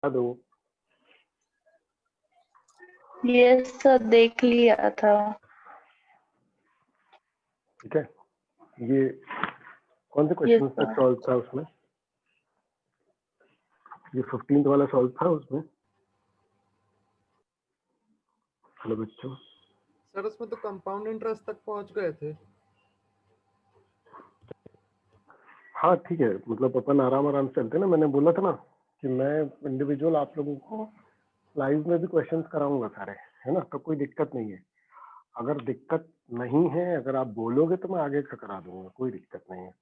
दो। ये सर देख लिया था। ठीक है, ये कौन से क्वेश्चन तक सॉल्व था उसमें? ये 15th वाला सॉल्व था उसमें? हेलो बच्चों। सर उसमें तो कंपाउंड इंटरेस्ट तक पहुंच गए थे। हाँ ठीक है, मतलब अपन आराम आराम से चलते ना। मैंने बोला था ना कि मैं इंडिविजुअल आप लोगों को लाइव में भी क्वेश्चंस कराऊंगा सारे, है ना, तो कोई दिक्कत नहीं है। अगर दिक्कत नहीं है, अगर आप बोलोगे तो मैं आगे का करा दूंगा, कोई दिक्कत नहीं है।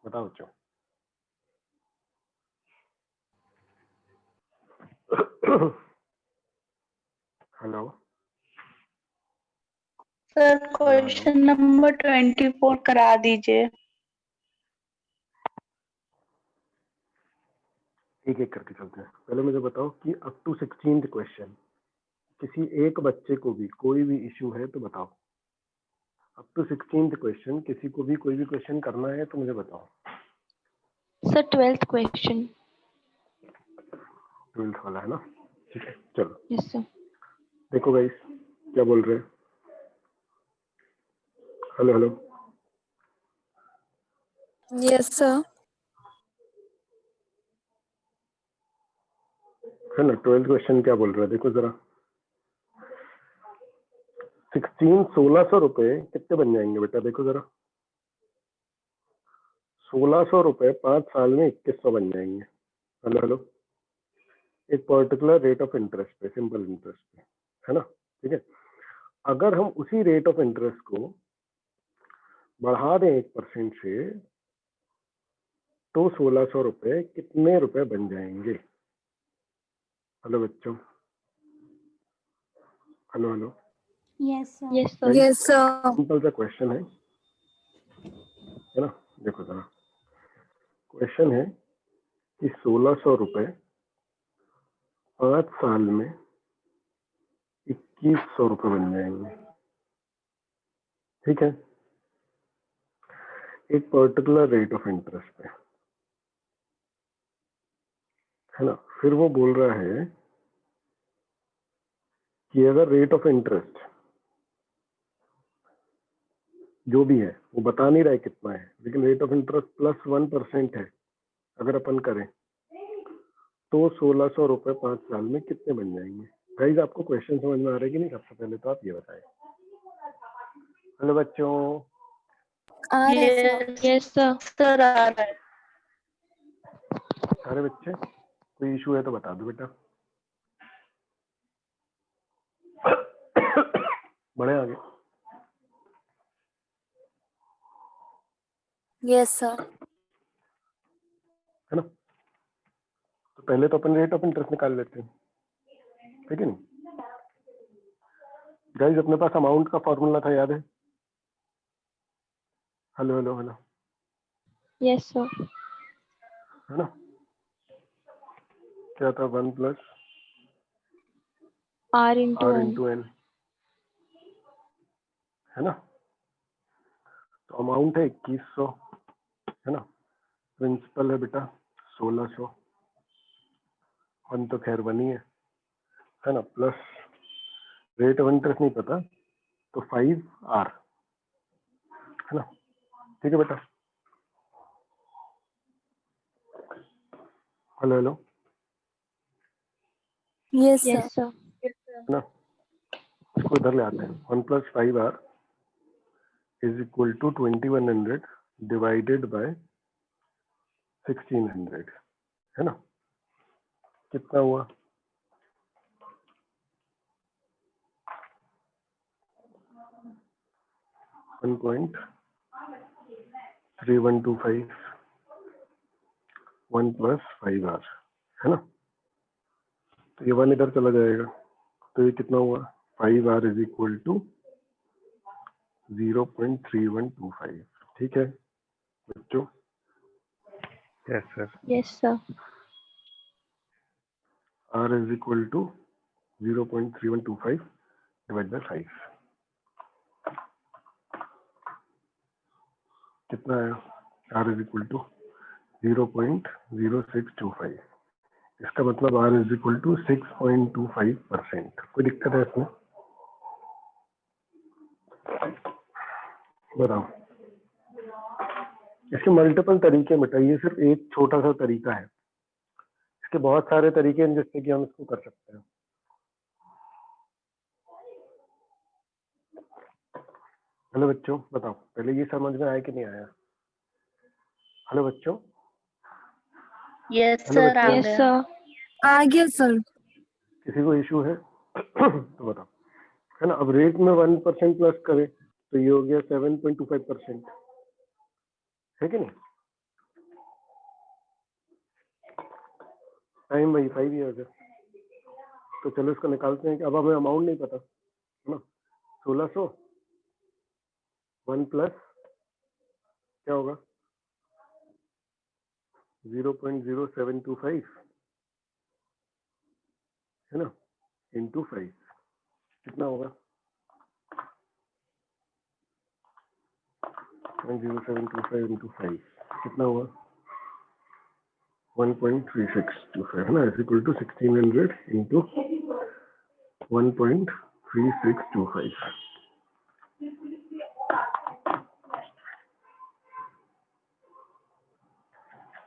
बताओ बच्चों। हेलो सर, क्वेश्चन नंबर 24 करा दीजिए। एक एक करके चलते हैं। पहले मुझे बताओ कि अप टू 16th क्वेश्चन किसी एक बच्चे को भी कोई भी इश्यू है तो बताओ। अप टू 16th क्वेश्चन किसी को भी कोई भी क्वेश्चन करना है तो मुझे बताओ। Sir 12th question. 12th वाला है ना? ठीक है चलो। Yes sir. देखो गाइस क्या बोल रहे हैं। Hello hello. Yes sir. है ना, 12th क्वेश्चन क्या बोल रहा है देखो जरा। 1600 रुपए कितने बन जाएंगे बेटा? देखो जरा, 1600 रुपए 5 साल में 2100 बन जाएंगे। Hello hello. एक पर्टिकुलर रेट ऑफ इंटरेस्ट पे, सिंपल इंटरेस्ट पे, है ना? ठीक है, अगर हम उसी रेट ऑफ इंटरेस्ट को बढ़ा दें 1% से तो 1600 रुपए कितने रुपए बन जाएंगे? हेलो बच्चों। Hello hello. Yes sir. Yes sir. Yes sir. Simple सा क्वेश्चन है ना? देखो जरा, क्वेश्चन है कि 1600 रुपए 5 साल में 2100 रुपए बन जाएंगे। ठीक है, एक पर्टिकुलर रेट ऑफ इंटरेस्ट पे, है ना? फिर वो बोल रहा है कि अगर रेट ऑफ इंटरेस्ट जो भी है वो बता नहीं रहा है कितना है, लेकिन रेट ऑफ इंटरेस्ट +1% है अगर अपन करें तो 1600 रुपए 5 साल में कितने बन जाएंगे? गाइस आपको क्वेश्चन समझ में आ रहा है कि नहीं? सबसे पहले तो आप ये बताएं। हेलो बच्चों। आ रहा है सर। Yes sir. आ रहा है। सारे बच्चे कोई इशू है तो बता दो बेटा। बढ़े आगे। Yes sir. है ना? तो पहले तो अपन रेट ऑफ इंटरेस्ट निकाल लेते हैं, ठीक है नहीं? गाइस अपने पास अमाउंट का फॉर्मूला था, याद है? Hello hello hello. Yes sir. है ना? क्या था? 1 + R into R N। into N, है ना? तो अमाउंट है 2100, है ना? प्रिंसिपल है बेटा 1600, वन तो खैर बनी है ना? प्लस रेट ऑफ इंटरेस्ट नहीं पता तो 5R, है ना? ठीक है बेटा। Hello hello. Yes sir. Yes sir. है ना? इसको इधर ले आते हैं। 1 + 5R is equal to 2100 divided by 1600, है ना? कितना हुआ? 1.3125, 1 + 5R, है ना? तो ये 1 इधर चला जाएगा तो ये कितना हुआ? 5R is equal to 0.3125। ठीक है बच्चों? Yes sir. Yes sir. R is equal to 0.3125 divide by 5 कितना है? R is equal to 0.0625। इसका मतलब R इज इक्वल टू 6.25%। कोई दिक्कत है इसमें? बताओ। इसके मल्टीपल तरीके बेटा, ये सिर्फ एक छोटा सा तरीका है, इसके बहुत सारे तरीके हैं जिससे कि हम इसको कर सकते हैं। हेलो बच्चों, बताओ पहले ये समझ में आया कि नहीं आया? हेलो बच्चों, Yes, हेलो sir. बच्चों, Yes, sir. आ गया सर। किसी को इशू है? तो बताओ, है ना। अब रेट में 1% प्लस करें तो ये हो गया 7.25%, है कि नहीं? टाइम वही 5 ईयर्स है। तो चलो इसको निकालते हैं कि अब हमें अमाउंट नहीं पता, है ना। 1600 1 प्लस क्या होगा 0.0725, है ना, इंटू 5 कितना होगा 0.0725 इंटू 5 कितना होगा 1.3625, है ना, इज इक्वल टू 1600 इंटू 1.3625।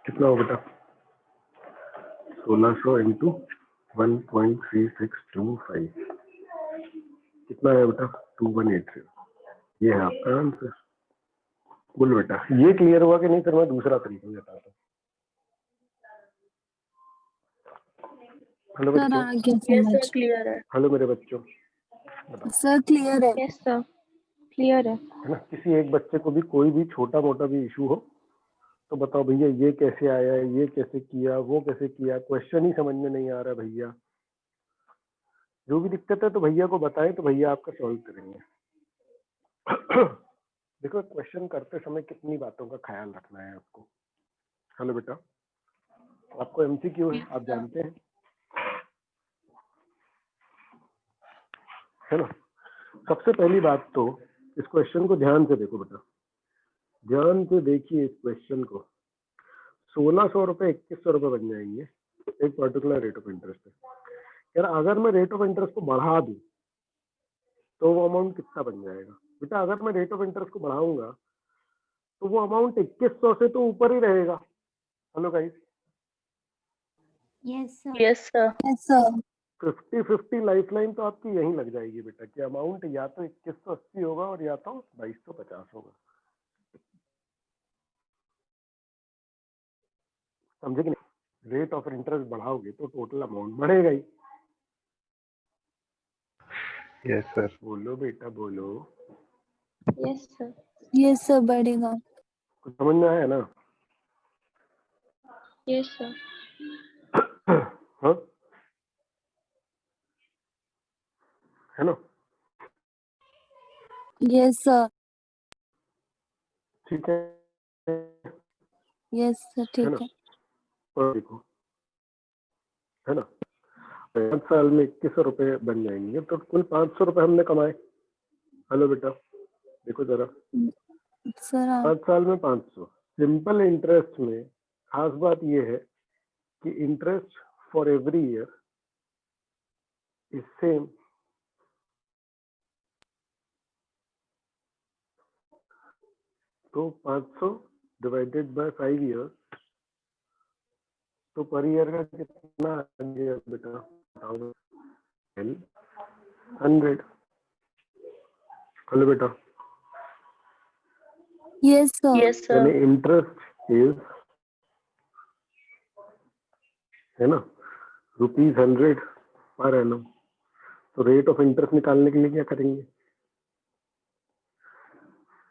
कितना होगा बेटा 1600 इंटू 1.3625 कितना है बेटा 2180। ये है आपका आंसर। बोल बेटा, ये क्लियर हुआ कि नहीं? फिर मैं दूसरा तरीका बताता हूँ। हेलो सर बच्चों, आ गया Yes, समझ। sir. Clear है. हेलो मेरे बच्चों, बताओ। सर क्लियर है। Yes, sir. Clear है. है ना, किसी एक बच्चे को भी कोई भी छोटा मोटा भी इशू हो तो बताओ भैया ये कैसे आया, ये कैसे किया, वो कैसे किया, क्वेश्चन ही समझ में नहीं आ रहा भैया, जो भी दिक्कत है तो भैया को बताएं तो भैया आपका सॉल्व करेंगे। देखो, क्वेश्चन करते समय कितनी बातों का ख्याल रखना है आपको। हेलो बेटा, आपको एमसीक्यू है, आप जानते हैं, है ना। सबसे पहली बात तो इस क्वेश्चन को ध्यान से देखो बेटा, ध्यान से देखिए इस क्वेश्चन को। 1600 रुपए 2100 रुपए बन जाएंगे एक पर्टिकुलर रेट ऑफ इंटरेस्ट है। यार अगर मैं रेट ऑफ इंटरेस्ट को बढ़ा दूं तो वो अमाउंट कितना बन जाएगा बेटा? अगर मैं रेट ऑफ इंटरेस्ट को बढ़ाऊंगा तो वो अमाउंट 2100 से तो ऊपर ही रहेगा। Hello guys, Yes, sir. Yes, sir. Yes sir. 50-50 lifeline तो आपकी यहीं लग जाएगी बेटा कि अमाउंट या तो 2180 होगा और या तो 2250 होगा। समझे कि नहीं? रेट ऑफ इंटरेस्ट बढ़ाओगे तो टोटल अमाउंट बढ़ेगा ही। Yes sir. बोलो बेटा बोलो, Yes, sir. यस सर बढ़ेगा। कुछ समझ में आया ना? Yes, sir. हाँ, है ना, यस सर। ठीक है, यस सर है ठीक ना। है। और देखो, है ना, 5 साल में 2100 रुपए बन जाएंगे तो कुल 500 रुपए हमने कमाए। हेलो बेटा, देखो जरा, सर 5 साल में 500। सिंपल इंटरेस्ट में खास बात ये है कि interest for every year is same. तो 500 डिवाइडेड बाय 5 ईयर्स, तो पर ईयर का कितना आ गया बेटा? 100। हेलो बेटा, यस सर। Yes, यानी sir. इंटरेस्ट इज, है ना, ₹100 पर एनम। तो रेट ऑफ इंटरेस्ट निकालने के लिए क्या करेंगे,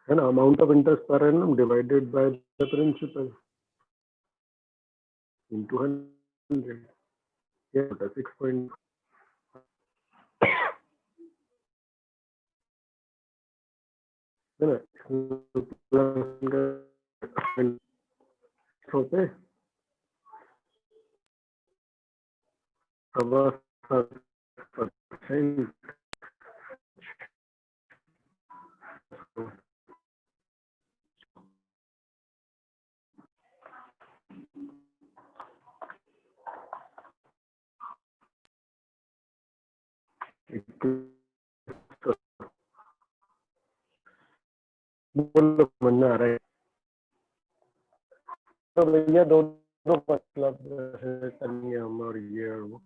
है ना, amount of interest per annum divided by the principal into 100। ये होता है 6. है ना, होते 7.5%। बोलो, समझ में आ रहा है? तो भैया दो दो मतलब हम और ये और वो,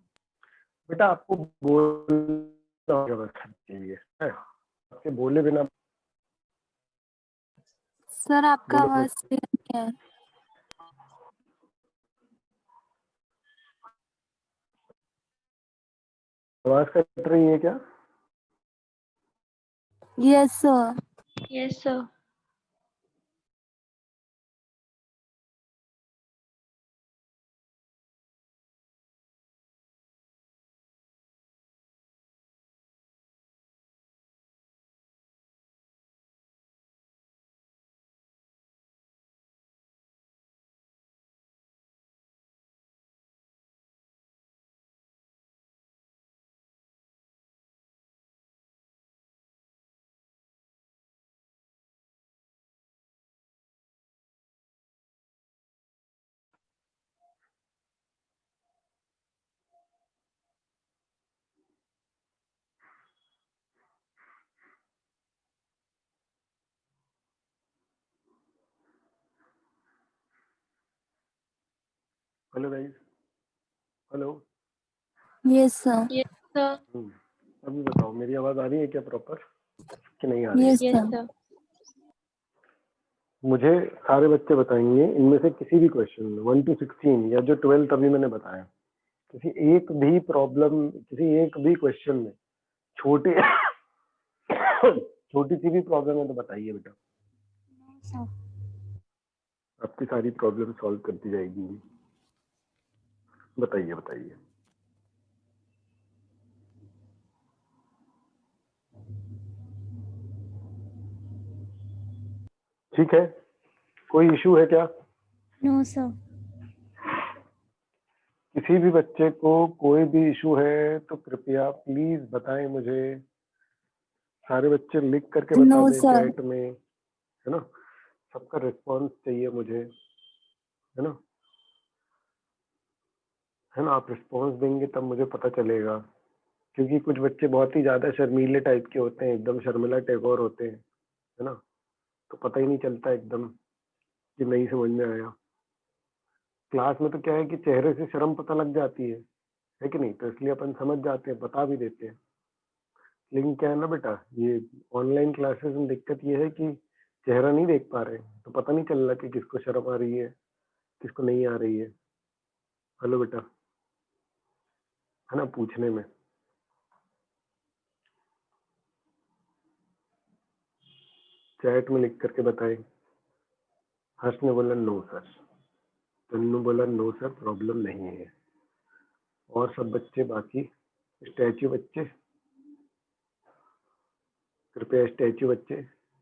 बेटा आपको बोलना होगा बस चाहिए है, आपके बोले बिना सर आपका बोलो आवाज क्लियर नहीं है। आवाज कट रही है क्या? Yes sir. Yes, sir. Hello guys, hello. Yes sir. Yes, sir. अभी बताओ मेरी आवाज आ रही है क्या प्रॉपर कि नहीं आ रही है? Yes Yes, sir. sir. मुझे सारे बच्चे बताएंगे इनमें से किसी भी क्वेश्चन में 1 to 16 या जो 12 अभी मैंने बताया, किसी एक भी प्रॉब्लम, किसी एक भी क्वेश्चन में छोटी छोटी सी भी प्रॉब्लम है तो बताइए बेटा, आपकी सारी प्रॉब्लम सॉल्व कर दी जाएगी। बताइए बताइए। ठीक है, कोई इशू है क्या? No sir. किसी भी बच्चे को कोई भी इशू है तो कृपया प्लीज बताएं मुझे। सारे बच्चे लिख करके बता नो दें सर। चैट में, है ना? सबका रिस्पांस चाहिए मुझे, है ना? है ना? आप रिस्पांस देंगे तब मुझे पता चलेगा, क्योंकि कुछ बच्चे बहुत ही ज्यादा शर्मीले टाइप के होते हैं, एकदम शर्मिला टैगोर होते हैं, है ना? तो पता ही नहीं चलता एकदम कि नहीं समझ में आया। क्लास में तो क्या है कि चेहरे से शर्म पता लग जाती है कि नहीं? तो इसलिए अपन समझ जाते हैं, बता भी देते हैं। लेकिन क्या है ना बेटा, ये ऑनलाइन क्लासेस में दिक्कत ये है कि चेहरा नहीं देख पा रहे, तो पता नहीं चल रहा कि किसको शर्म आ रही है, किसको नहीं आ रही है। हेलो बेटा, है ना? पूछने में चैट में लिख करके बताएं। हर्ष ने बोला नो सर, तन्नू बोला नो सर प्रॉब्लम नहीं है। और सब बच्चे बाकी स्टैच्यू बच्चे, कृपया स्टैच्यू बच्चे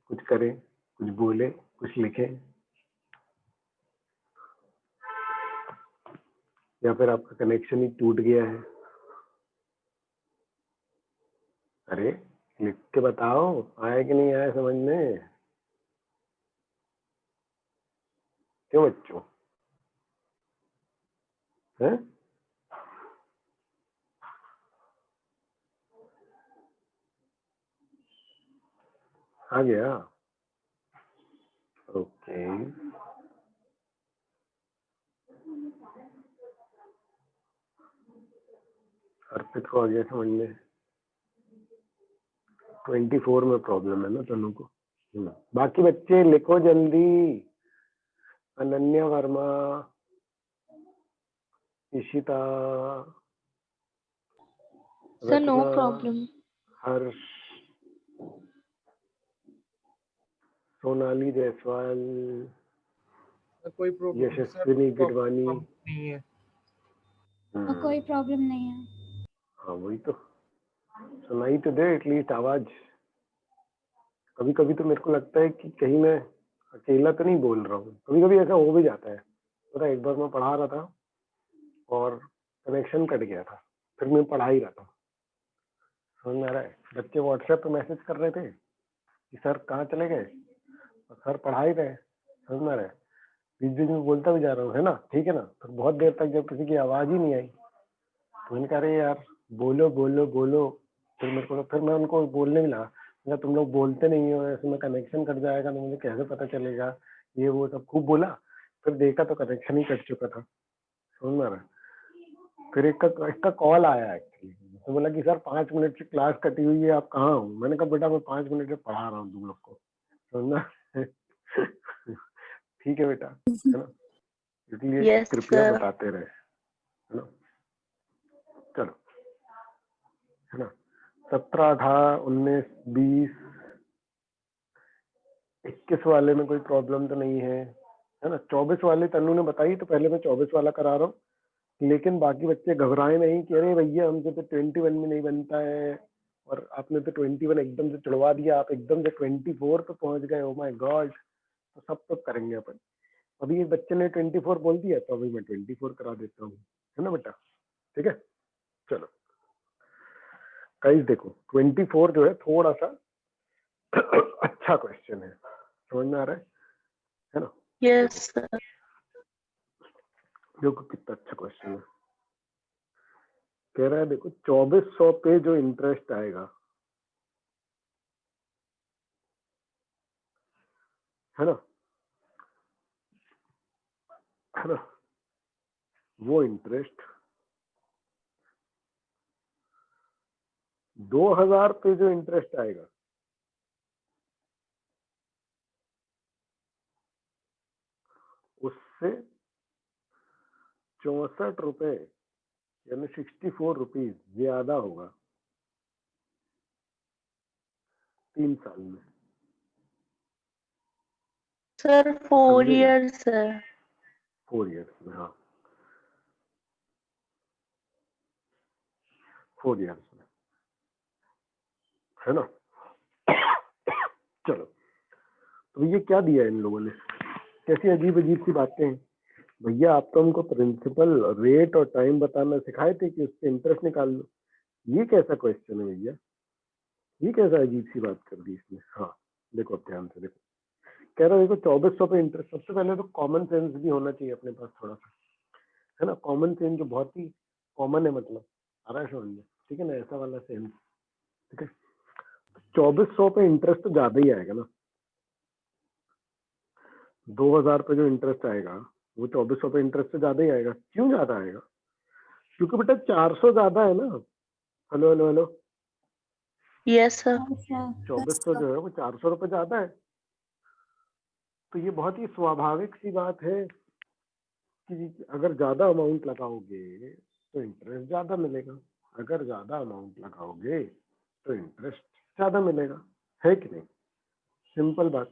कुछ करें, कुछ बोले, कुछ लिखें, या फिर आपका कनेक्शन ही टूट गया है। अरे लिख के बताओ आया कि नहीं आया समझ में, क्यों बच्चों? हैं? आ गया? ओके, अर्पित को आ गया समझ में। 24 में प्रॉब्लम है ना तनु को। बाकी बच्चे लिखो जल्दी। अनन्या वर्मा, इशिता, Sir, no रचना, problem. हर्ष, सोनाली जायसवाल, कोई प्रॉब्लम यशस्विनी गिरवानी। नहीं है। कोई प्रॉब्लम नहीं है। हाँ वही तो, सुनाई तो दे एटलीस्ट आवाज। कभी कभी तो मेरे को लगता है कि कहीं मैं अकेला तो नहीं बोल रहा हूँ, कभी कभी ऐसा हो भी जाता है। पता है एक बार मैं पढ़ा रहा था और कनेक्शन कट गया था, फिर मैं पढ़ा ही रहा था, समझ में आ रहा है? बच्चे व्हाट्सएप पे मैसेज कर रहे थे कि सर कहाँ चले गए, और सर पढ़ा ही रहे, समझ में आ रहा है? बीच बीच में बोलता भी जा रहा हूँ, है ना? ठीक है ना? तो बहुत देर तक जब किसी की आवाज ही नहीं आई तो मैंने कहा अरे यार बोलो बोलो बोलो, फिर मैं उनको बोलने भी लगा, या तुम लोग बोलते नहीं हो, ऐसे में कनेक्शन कट जाएगा तो मुझे कैसे पता चलेगा, ये वो सब खूब बोला। फिर देखा तो कनेक्शन ही कट चुका था, समझ में आ रहा है। फिर एक का कॉल आया एक्चुअली, तो बोला कि सर 5 मिनट से क्लास कटी हुई है, आप कहाँ हो? मैंने कहा बेटा मैं 5 मिनट से पढ़ा रहा हूँ तुम लोग को, समझना। ठीक है बेटा, है ना, इसलिए Yes, कृपया sir. बताते रहे, है ना। चलो, है ना, 17, 18, 19, 20, 21 वाले में कोई प्रॉब्लम तो नहीं है ना। 24 वाले तन्नू ने बताई, तो पहले मैं 24 वाला करा रहा हूँ, लेकिन बाकी बच्चे घबराए नहीं कि अरे भैया हमसे तो 21 में नहीं बनता है, और आपने तो 21 एकदम से चढ़वा दिया, आप एकदम से 24 पे पहुंच गए, ओ माय गॉड। तो सब करेंगे अपन। अभी एक बच्चे ने 24 बोल दिया, तो अभी मैं 24 करा देता हूँ, है ना बेटा, ठीक है। चलो गाइस, देखो 24 जो है थोड़ा सा अच्छा क्वेश्चन है, समझ में आ रहा है ना। Yes, sir. देखो कितना अच्छा क्वेश्चन है। कह रहा है देखो 2400 पे जो इंटरेस्ट आएगा, है ना, वो इंटरेस्ट 2000 पे जो इंटरेस्ट आएगा, उससे 64 रुपए यानी 64 रुपीज ज्यादा होगा 3 साल में। Sir, 4 समझे? years, sir. 4 ईयर्स में, हाँ 4 ईयर्स में, है ना। चलो, तो ये क्या दिया है इन लोगों ने, कैसी अजीब अजीब सी बातें हैं। भैया आप तो हमको प्रिंसिपल रेट और टाइम बताना सिखाए थे कि उससे इंटरेस्ट निकाल लो। ये कैसा क्वेश्चन है भैया, ये कैसा अजीब सी बात कर दी इसने। हाँ देखो, अब ध्यान से देखो, कह रहा है देखो 2400 पे इंटरेस्ट। सबसे पहले तो कॉमन सेंस भी होना चाहिए अपने पास थोड़ा सा, है ना। कॉमन सेंस जो बहुत ही कॉमन है, मतलब आ रहा है समझ में, ठीक है ना, ऐसा वाला सेंस, ठीक है। 2400 पे इंटरेस्ट तो ज्यादा ही आएगा ना। 2000 पे जो इंटरेस्ट आएगा वो 2400 पे इंटरेस्ट से ज्यादा ही आएगा। क्यों ज्यादा आएगा? क्योंकि बेटा 400 ज्यादा है ना। Hello hello hello, Yes, sir. 2400 जो है वो 400 रुपए ज्यादा है। तो ये बहुत ही स्वाभाविक सी बात है कि अगर ज्यादा अमाउंट लगाओगे तो इंटरेस्ट ज्यादा मिलेगा, अगर ज्यादा अमाउंट लगाओगे तो इंटरेस्ट ज्यादा मिलेगा, है कि नहीं। सिंपल बात।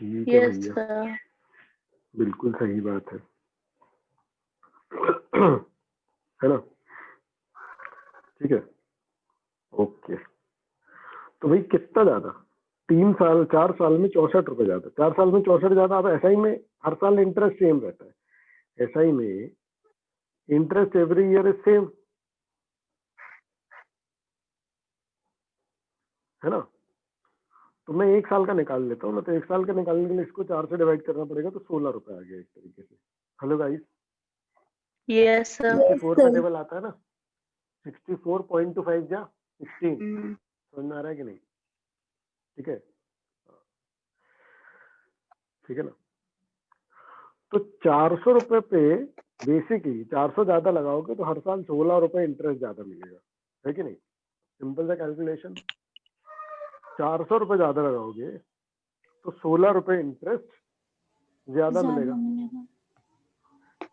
ठीक है Yes, भैया, sir. बिल्कुल सही बात है, है ना, ठीक है, ओके। तो भाई कितना ज्यादा, 3 साल 4 साल में 64 रुपए ज्यादा, 4 साल में 64 ज्यादा। अब एसआई में हर साल इंटरेस्ट सेम रहता है, एसआई में interest every year is same, है ना। तो मैं 1 साल का निकाल लेता हूँ ना, तो 1 साल का निकालने के लिए इसको 4 से डिवाइड करना पड़ेगा, तो 16 रुपए आ गया एक तरीके से। Hello guys, Yes, sir. 64 का टेबल आता है ना, 64.25 जा 16, Mm. समझ में आ रहा है कि नहीं, ठीक है, ठीक है ना। तो 400 रुपए पे बेसिकली 400 ज्यादा लगाओगे तो हर साल 16 रुपए इंटरेस्ट ज्यादा मिलेगा, है कि नहीं। सिंपल सा कैलकुलेशन, 400 रुपए ज्यादा लगाओगे तो 16 रुपए इंटरेस्ट ज्यादा मिलेगा।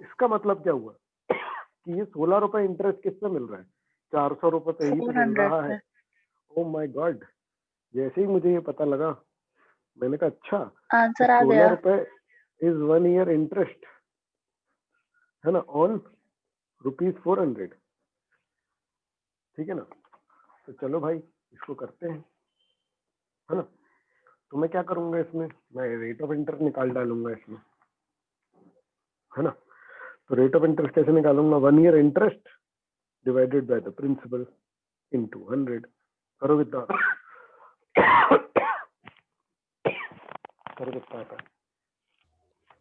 इसका मतलब क्या हुआ कि ये 16 रुपए इंटरेस्ट किससे मिल रहा है, 400 रुपए पे ही तो मिल 400, रहा है। sir. ओ माय गॉड, जैसे ही मुझे ये पता लगा, मैंने कहा अच्छा, Answer आ 16 गया. रुपए इज 1 ईयर इंटरेस्ट, है ना, ऑन ₹400, ठीक है ना। तो चलो भाई इसको करते हैं, है ना। तो मैं क्या करूंगा इसमें, मैं रेट ऑफ इंटरेस्ट निकाल डालूंगा इसमें, है ना। तो रेट ऑफ इंटरेस्ट कैसे निकालूंगा, 1 year interest divided by the principal into 100। करो कितना, करो कितना आता है।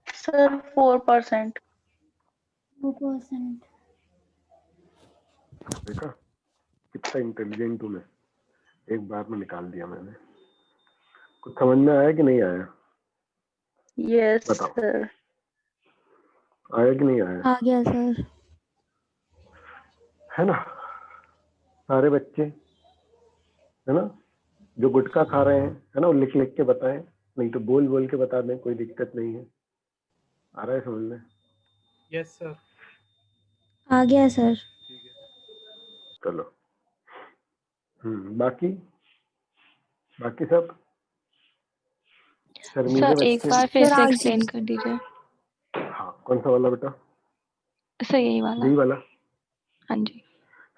Sir, 4%. 2%. देखा, कितना इंटेलिजेंट हूँ मैं, एक बार में निकाल दिया मैंने। कुछ समझ में आया कि नहीं आया? Yes, बताओ, sir. आया कि नहीं आया? आ गया सर। है ना? सारे बच्चे, है ना, जो गुटखा खा रहे हैं, है ना, वो लिख लिख के बताएं, नहीं तो बोल बोल के बता दें, कोई दिक्कत नहीं है। आ रहा है समझ में? Yes sir. आ गया सर। चलो, बाकी बाकी सब शर्मीले सर एक बच्चे। बार फिर सर, से आज एक्सप्लेन कर दीजिए। हाँ, कौन सा वाला बेटा? सर यही वाला। यही वाला, हाँ जी।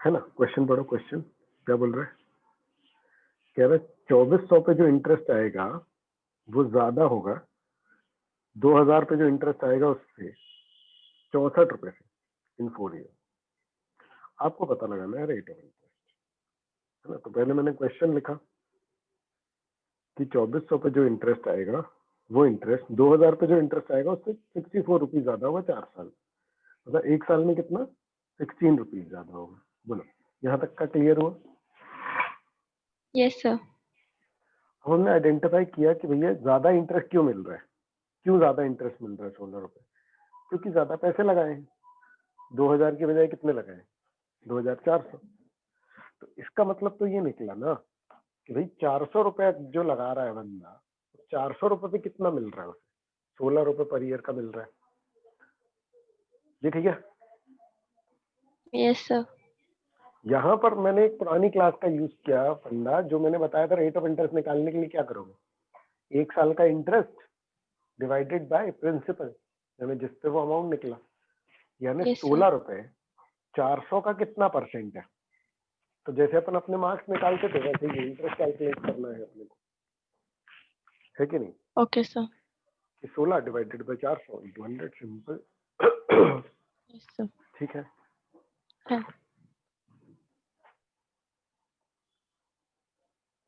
है ना? क्वेश्चन पढ़ो, क्वेश्चन क्या बोल रहा है? कह रहा है 2400 पे जो इंटरेस्ट आएगा वो ज्यादा होगा 2000 पे जो इंटरेस्ट आएगा उससे 64 रुपए से इन 4 ईयर। आपको पता लगाना है रेट ऑफ इंटरेस्ट, है ना? तो पहले मैंने क्वेश्चन लिखा कि 2400 पे जो इंटरेस्ट आएगा वो इंटरेस्ट 2000 पे जो इंटरेस्ट आएगा उससे 64 रुपीज ज्यादा होगा 4 साल, मतलब 1 साल में कितना? 16 रुपीज ज्यादा होगा। बोलो, यहाँ तक का क्लियर हुआ? Yes sir. हमने आइडेंटिफाई किया कि भैया ज्यादा इंटरेस्ट क्यों मिल रहा है, क्यों ज्यादा इंटरेस्ट मिल रहा है 16 रुपए? क्योंकि ज्यादा पैसे लगाए हैं, 2000 की बजाय कितने लगाए? 2400। तो इसका मतलब तो ये निकला ना कि भाई 400 रुपए जो लगा रहा है बंदा, 400 रुपए पे कितना मिल रहा है उसे? 16 रुपए पर ईयर का मिल रहा है। ये ठीक है? Yes sir. यहाँ पर मैंने एक पुरानी क्लास का यूज किया फंडा, जो मैंने बताया था रेट ऑफ इंटरेस्ट निकालने के लिए क्या करोगे? 1 साल का इंटरेस्ट डिवाइडेड बाय प्रिंसिपल, यानी जिस पे वो अमाउंट निकला, यानी Yes, sir. 16 रुपए 400 का कितना परसेंट है? तो जैसे अपन अपने मार्क्स निकालते थे वैसे ही इंटरेस्ट कैलकुलेट करना है अपने को, है कि नहीं? Okay, sir. कि 16 divided by 400 into 100, simple. Yes, sir. ठीक है? है।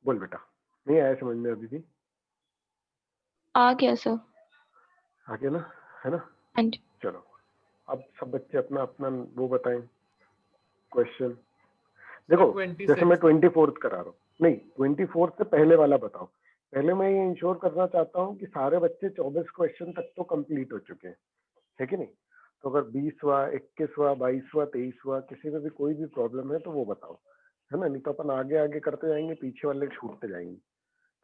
बोल बेटा, नहीं आया समझ में अभी भी? आ गया सर। आगे ना, है ना? हाँ जी। चलो, अब सब बच्चे अपना अपना वो बताएं क्वेश्चन। देखो, 26 जैसे मैं 24th करा रहा हूँ, नहीं 24th से पहले वाला बताओ। पहले मैं ये इंश्योर करना चाहता हूँ कि सारे बच्चे 24 क्वेश्चन तक तो कंप्लीट हो चुके हैं, है कि नहीं? तो अगर 20वां, 21वां, 22वां, 23वां किसी में भी कोई भी प्रॉब्लम है तो वो बताओ, है ना? नहीं तो अपन आगे आगे करते जाएंगे, पीछे वाले छूटते जाएंगे।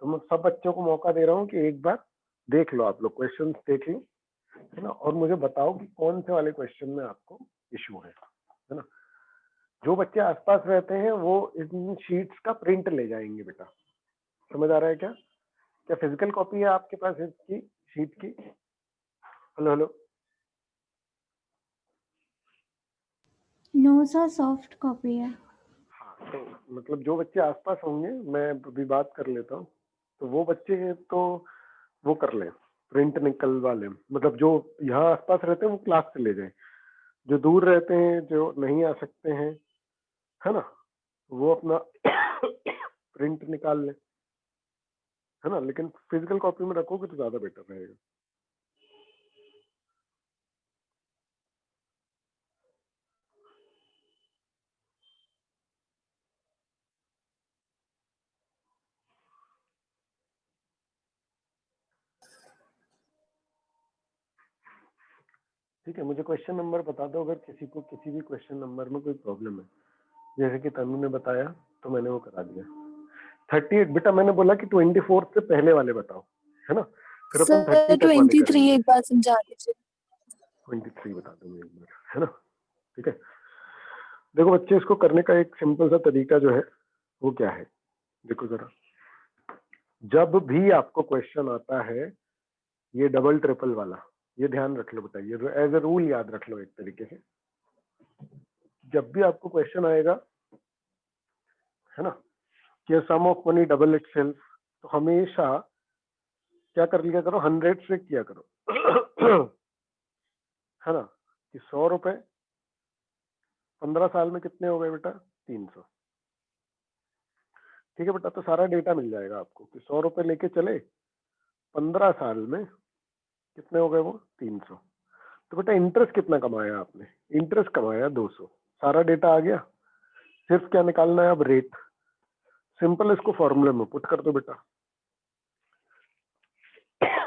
तो मैं सब बच्चों को मौका दे रहा हूँ कि एक बार देख लो, आप लोग क्वेश्चन देख लो, है ना, और मुझे बताओ कि कौन से वाले क्वेश्चन में आपको इश्यू है ना? जो बच्चे आसपास रहते हैं वो इन शीट्स का प्रिंट ले जाएंगे बेटा। समझ आ रहा है क्या? क्या फिजिकल कॉपी है आपके पास इसकी शीट की? Hello hello. No sir, soft copy है। हाँ, तो मतलब जो बच्चे आसपास होंगे, मैं अभी बात कर लेता हूँ, तो वो बच्चे तो वो कर लें, प्रिंट निकलवा लें। मतलब जो यहाँ आसपास रहते हैं वो क्लास से ले जाएं, जो दूर रहते हैं, जो नहीं आ सकते हैं, है ना, वो अपना प्रिंट निकाल लें, है ना? लेकिन फिजिकल कॉपी में रखोगे तो ज्यादा बेटर रहेगा। ठीक है, मुझे क्वेश्चन नंबर बता दो अगर किसी को किसी भी क्वेश्चन नंबर में कोई प्रॉब्लम है। जैसे कि तनु ने बताया तो मैंने वो करा दिया। 38 बेटा, मैंने बोला कि 24 से पहले वाले बताओ, है ना? फिर अपन 30 तक वाले 23 करेंगे। एक बार समझा दीजिए। 23 बता दूंगा एक बार, है ना? ठीक है, देखो बच्चे, इसको करने का एक सिंपल सा तरीका जो है वो क्या है, देखो जरा। जब भी आपको क्वेश्चन आता है ये डबल ट्रिपल वाला, ये ध्यान रख लो बेटा, ये एज ए रूल याद रख लो एक तरीके से। जब भी आपको क्वेश्चन आएगा, है ना, कि सम ऑफ मनी डबल इटसेल्फ, तो हमेशा क्या कर लिया करो, 100 से किया करो। है ना, कि 100 रुपए 15 साल में कितने हो गए बेटा? 300। ठीक है बेटा, तो सारा डेटा मिल जाएगा आपको कि 100 रुपए लेके चले, 15 साल में कितने हो गए वो? 300। तो बेटा इंटरेस्ट कितना कमाया आपने? इंटरेस्ट कमाया 200। सारा डेटा आ गया। सिर्फ क्या निकालना है अब, रेट। सिंपल इसको फॉर्मूले में पुट कर दो बेटा,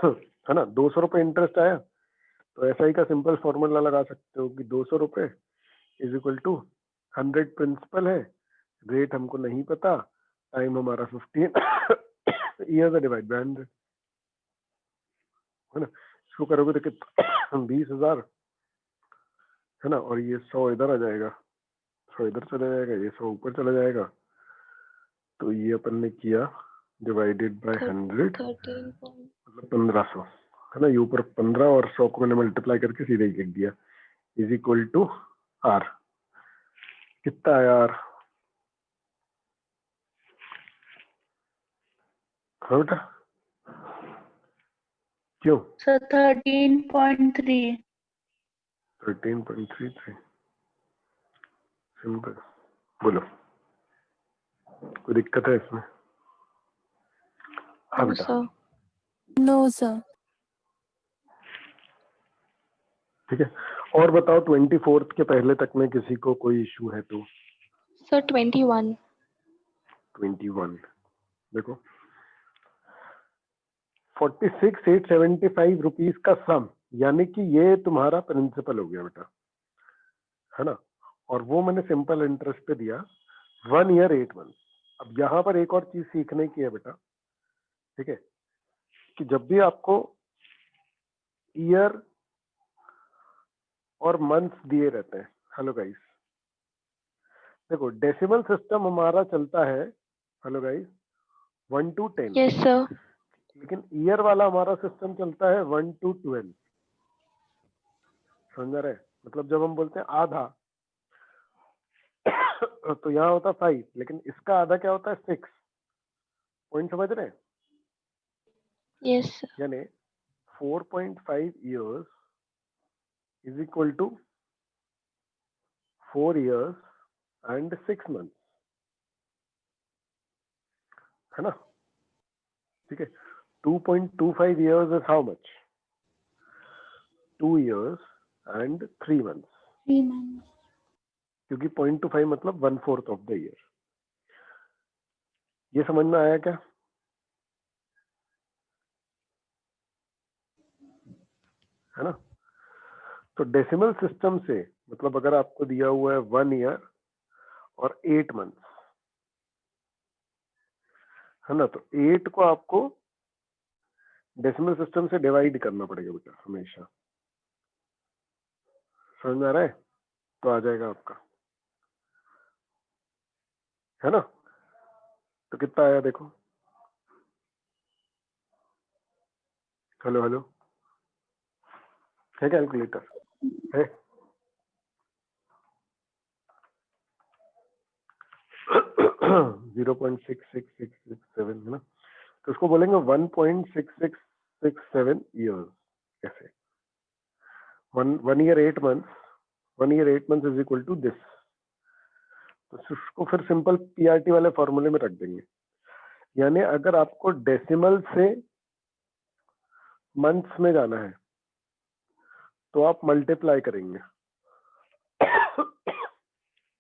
है ना। 200 रुपये इंटरेस्ट आया तो एसआई का सिंपल फॉर्मूला लगा सकते हो कि 200 रुपये इज इक्वल टू 100 प्रिंसिपल है, रेट हमको नहीं पता, टाइम हमारा 15 ईयर्स डिवाइड बाय 100, है ना। इसको करोगे तो कितना 20,000, है ना। और ये 100 इधर आ जाएगा, 100 इधर चला जाएगा, ये 100 ऊपर चला जाएगा। तो ये अपन ने किया डिवाइडेड बाय 100 13 मतलब 1500, है ना। ये ऊपर 15 और 100 को मैंने मल्टीप्लाई करके सीधे ही लिख दिया, इज इक्वल टू आर। कितना है यार, हाँ बेटा क्यों? सर 13.3। 13.33 सिंपल। बोलो कोई दिक्कत है इसमें? हाँ नो बेटा सर। No sir. ठीक है। और बताओ 24 के पहले तक में किसी को कोई इशू है तो? सर 21। 21 देखो, 46,875 रुपीज का सम, यानी कि ये तुम्हारा प्रिंसिपल हो गया बेटा, है ना। और वो मैंने सिंपल इंटरेस्ट पे दिया 1 ईयर 8 मंथ। अब यहाँ पर एक और चीज सीखने की है बेटा, ठीक है, कि जब भी आपको ईयर और मंथ्स दिए रहते हैं, हेलो गाइस, देखो डेसिमल सिस्टम हमारा चलता है, hello guys, 1 to 10, yes sir. लेकिन ईयर वाला हमारा सिस्टम चलता है 1 to 12। समझ रहे? मतलब जब हम बोलते हैं आधा तो यहाँ होता 5, लेकिन इसका आधा क्या होता है 6। पॉइंट समझ रहे हैं? Yes sir. यानी 4.5 years is equal to 4 years and 6 months, है ना। ठीक है। 2.25 years is how much? 2 years and 3 months, 3 months. क्योंकि 0.25 मतलब 1/4 ऑफ द ईयर। ये समझ में आया क्या? है ना। तो डेसिमल सिस्टम से मतलब अगर आपको दिया हुआ है 1 ईयर और 8 मंथ्स, है ना, तो 8 को आपको डेसिमल सिस्टम से डिवाइड करना पड़ेगा बेटा हमेशा। समझ में आ रहा है? तो आ जाएगा आपका, है ना। तो कितना आया देखो, हेलो हेलो, है कैलकुलेटर? है 0.66667, है ना। तो उसको बोलेंगे 1.6667 ईयर्स। कैसे? 1 year 8 months, 1 year 8 months is equal to this. तो उसको फिर सिंपल पीआरटी वाले फॉर्मूले में रख देंगे। यानी अगर आपको डेसिमल से मंथ्स में जाना है तो आप मल्टीप्लाई करेंगे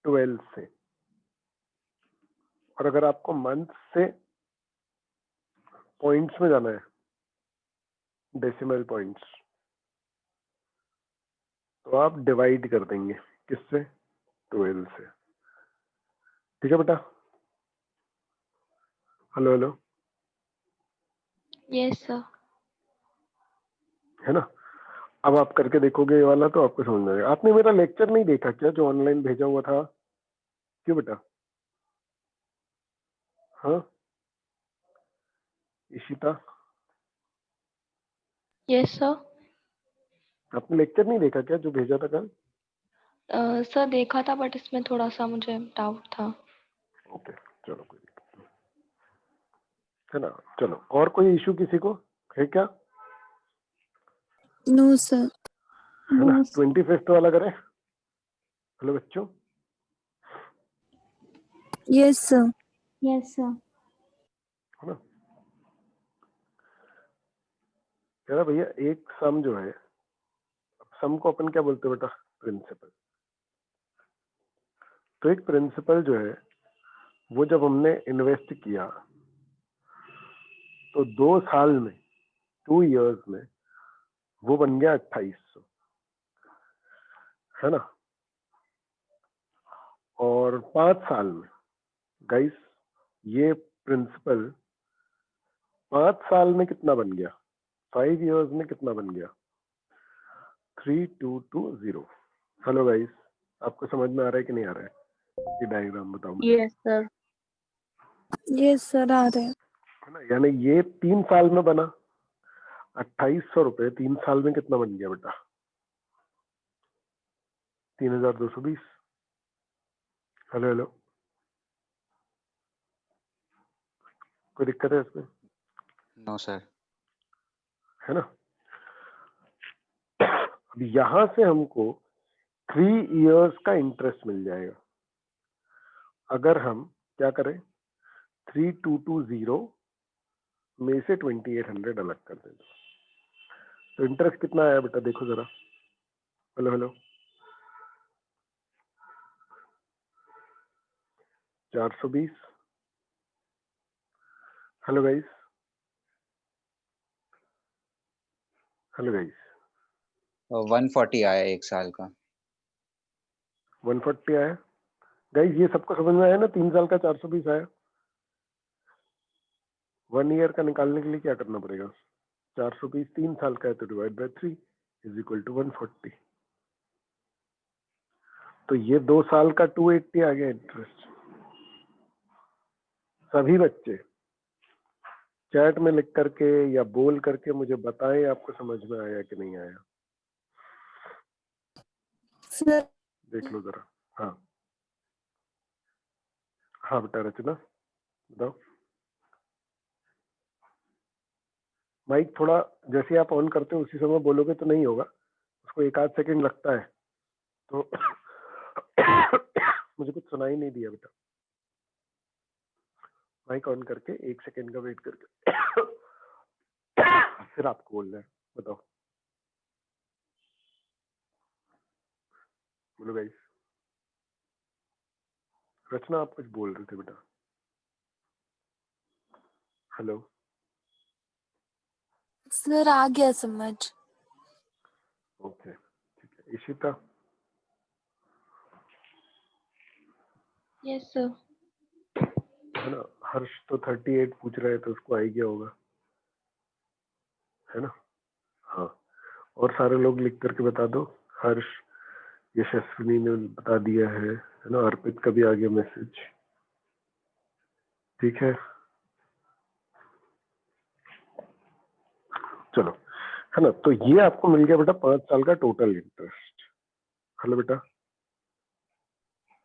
12 से, और अगर आपको मंथ से पॉइंट्स में जाना है, डेसिमल पॉइंट्स, तो आप डिवाइड कर देंगे किससे? 12 से। ठीक है बेटा? Hello hello, yes sir. है ना। अब आप करके देखोगे ये वाला तो आपको समझ में आएगा। आपने मेरा लेक्चर नहीं देखा क्या जो ऑनलाइन भेजा हुआ था? क्यों बेटा? हाँ इशिता, यस सर। आपने लेक्चर नहीं देखा क्या जो भेजा था कल? सर देखा था बट इसमें थोड़ा सा मुझे डाउट था। ओके चलो कोई दिक्कत नहीं, है ना। चलो और कोई इशू किसी को है क्या? No sir. है ना। 25th वाला करें? हेलो बच्चों, यस सर। Yes sir. है ना। कह रहा भैया एक सम जो है, सम को अपन क्या बोलते हैं बेटा? प्रिंसिपल। तो एक प्रिंसिपल जो है वो जब हमने इन्वेस्ट किया तो 2 साल में 2 इयर्स में वो बन गया 2800, है ना। और 5 साल में गाइस ये प्रिंसिपल 5 साल में कितना बन गया, 5 इयर्स में कितना बन गया, 3220। हेलो गाइस, आपको समझ में आ रहा है कि नहीं आ रहा है ये डायग्राम, बताओ मुझे। Yes, sir. यस सर आ रहे हैं। है ना, यानी ये 3 साल में बना 2800 रुपए, 3 साल में कितना बन गया बेटा, 3220। हेलो हेलो, कोई दिक्कत है इसमें? No sir. है ना। अब यहां से हमको 3 इयर्स का इंटरेस्ट मिल जाएगा अगर हम क्या करें, 3220 में से 2800 अलग कर दें। तो इंटरेस्ट कितना आया बेटा, देखो जरा। Hello hello, 420। Hello guys, hello guys, 140 आया एक साल का। 140 आया। गाइस ये सबको समझ में आया ना, 3 साल का 420 आया। 1 ईयर का निकालने के लिए क्या करना पड़ेगा, 420 3 साल का है तो divide by 3 is equal to 140। तो ये 2 साल का 280 आ गया इंटरेस्ट। सभी बच्चे चैट में लिख करके या बोल करके मुझे बताएं आपको समझ में आया कि नहीं आया। सर देख लो जरा। हाँ हाँ बेटा रचना बताओ। माइक थोड़ा जैसे आप ऑन करते हो उसी समय बोलोगे तो नहीं होगा, उसको 1 आध सेकंड लगता है। तो मुझे कुछ सुनाई नहीं दिया बेटा, माइक ऑन करके 1 सेकंड का वेट करके फिर आपको बोलना है। बताओ, बोलो गाइस। रचना आप कुछ बोल रहे थे बेटा। हेलो, सर आ गया समझ। ओके ठीक है। Ishita, yes sir. है ना। हर्ष तो 38 पूछ रहे हैं तो उसको आ ही गया होगा, है ना। हाँ, और सारे लोग लिख करके बता दो। हर्ष, यशस्विनी ने बता दिया है ना। अर्पित का भी आ गया मैसेज, ठीक है। चलो, है ना। तो ये आपको मिल गया बेटा 5 साल का टोटल इंटरेस्ट। हेलो बेटा,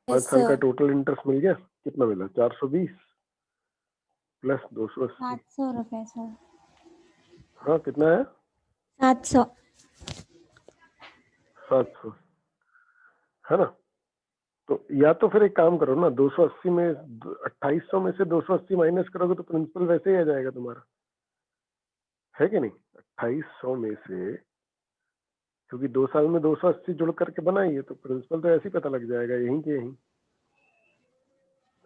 5 यस साल का सर। टोटल इंटरेस्ट मिल गया। कितना मिला, 420 प्लस 280। 700 रुपए सर। हाँ कितना है, 700। 700, है ना। तो या तो फिर एक काम करो ना, 280 में 2800 में से 280 माइनस करोगे तो प्रिंसिपल वैसे ही आ जाएगा तुम्हारा, है कि नहीं। 2800 में से, क्योंकि 2 साल में 280 जुड़ करके बनाई है तो प्रिंसिपल तो ऐसे ही पता लग जाएगा यहीं के यहीं।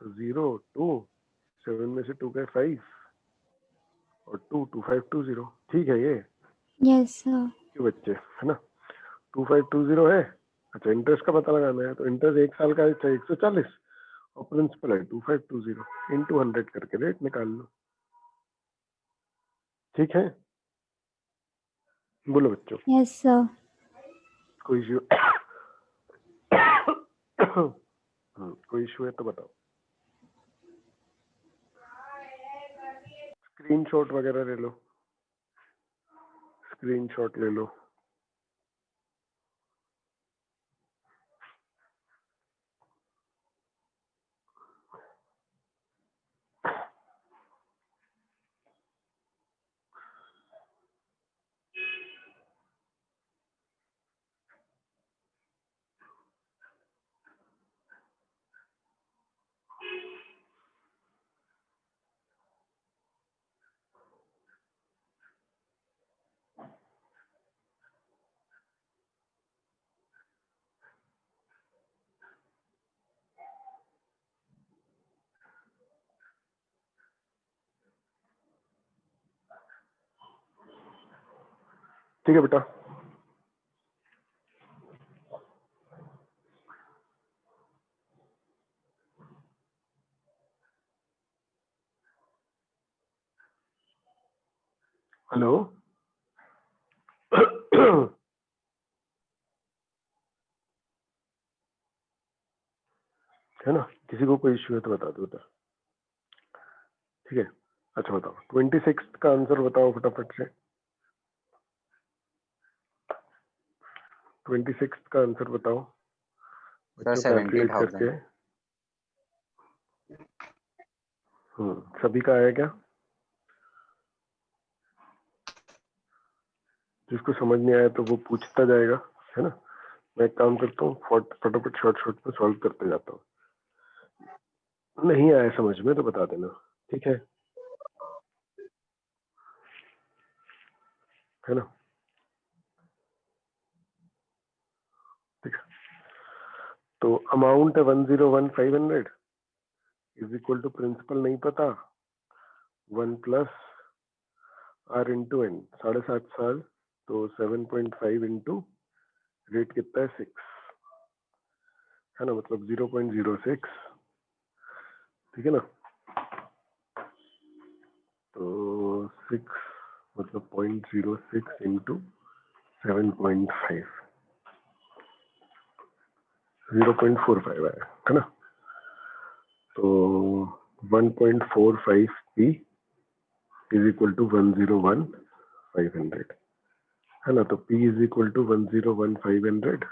तो 0 2 7 में से 2 गए 5 और 2 2520, ठीक है ये। Yes sir. क्यों बच्चे, है ना। 2520 है। अच्छा, इंटरेस्ट का पता लगाना है तो इंटरेस्ट 1 साल का है 140 और प्रिंसिपल है 2520 इंटू 100 करके रेट निकाल लो, ठीक है। बोलो बच्चों, यस सर। कोई इशू कोई इशू है तो बताओ। स्क्रीनशॉट वगैरह ले लो, स्क्रीनशॉट ले लो। ठीक है बेटा। हेलो है ना, किसी को कोई इश्यू है तो बता दो बेटा। ठीक है, अच्छा बताओ 26 का आंसर बताओ फटाफट से। 26 का आंसर बताओ सर बच्चों, कैलकुलेट 70,000। करके। सभी का आया क्या? जिसको समझ नहीं आया तो वो पूछता जाएगा, है ना। मैं एक काम करता हूँ, फटाफट शॉर्ट शॉर्ट में सॉल्व करते जाता हूँ। नहीं आया समझ में तो बता देना, ठीक है ना। ठीक है, तो अमाउंट है 101,500 इज इक्वल टू प्रिंसिपल नहीं पता 1 प्लस आर इंटू एन, 7.5 साल, तो 7.5 इंटू रेट कितना है 6, है ना, मतलब 0.06, ठीक है ना। तो 6 मतलब 0.06 इंटू 7.5, 0.45 आया, है ना। तो 1.45 पी इज इक्वल टू 101,500, है ना। तो P is equal to 101,500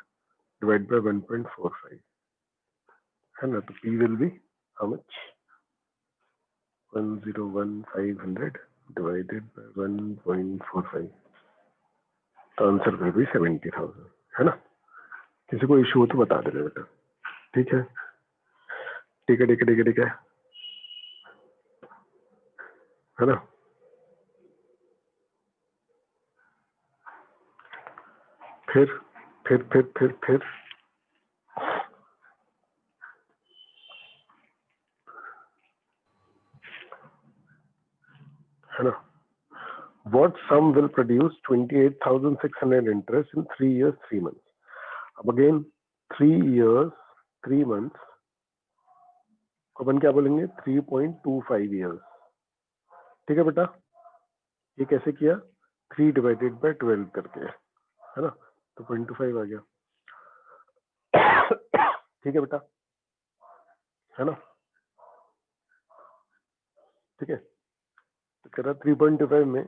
divide by 1.45, है ना। तो P will be how much, 101,500 divided by 1.45, तो आंसर विल बी 70,000, है ना। किसी को इशू हो तो बता देना बेटा, ठीक है। ठीक है ठीक है ठीक है ठीक है ना। फिर है ना। What sum will produce 28,600 interest in 3 years 3 months? अब अगेन 3 years 3 months अपन क्या बोलेंगे, 3.25 years, ठीक है बेटा। ये कैसे किया, 3 डिवाइडेड बाय 12 करके, है ना। तो 0.25 आ गया, ठीक है बेटा, है ना। ठीक है, तो कह रहा 3.25 में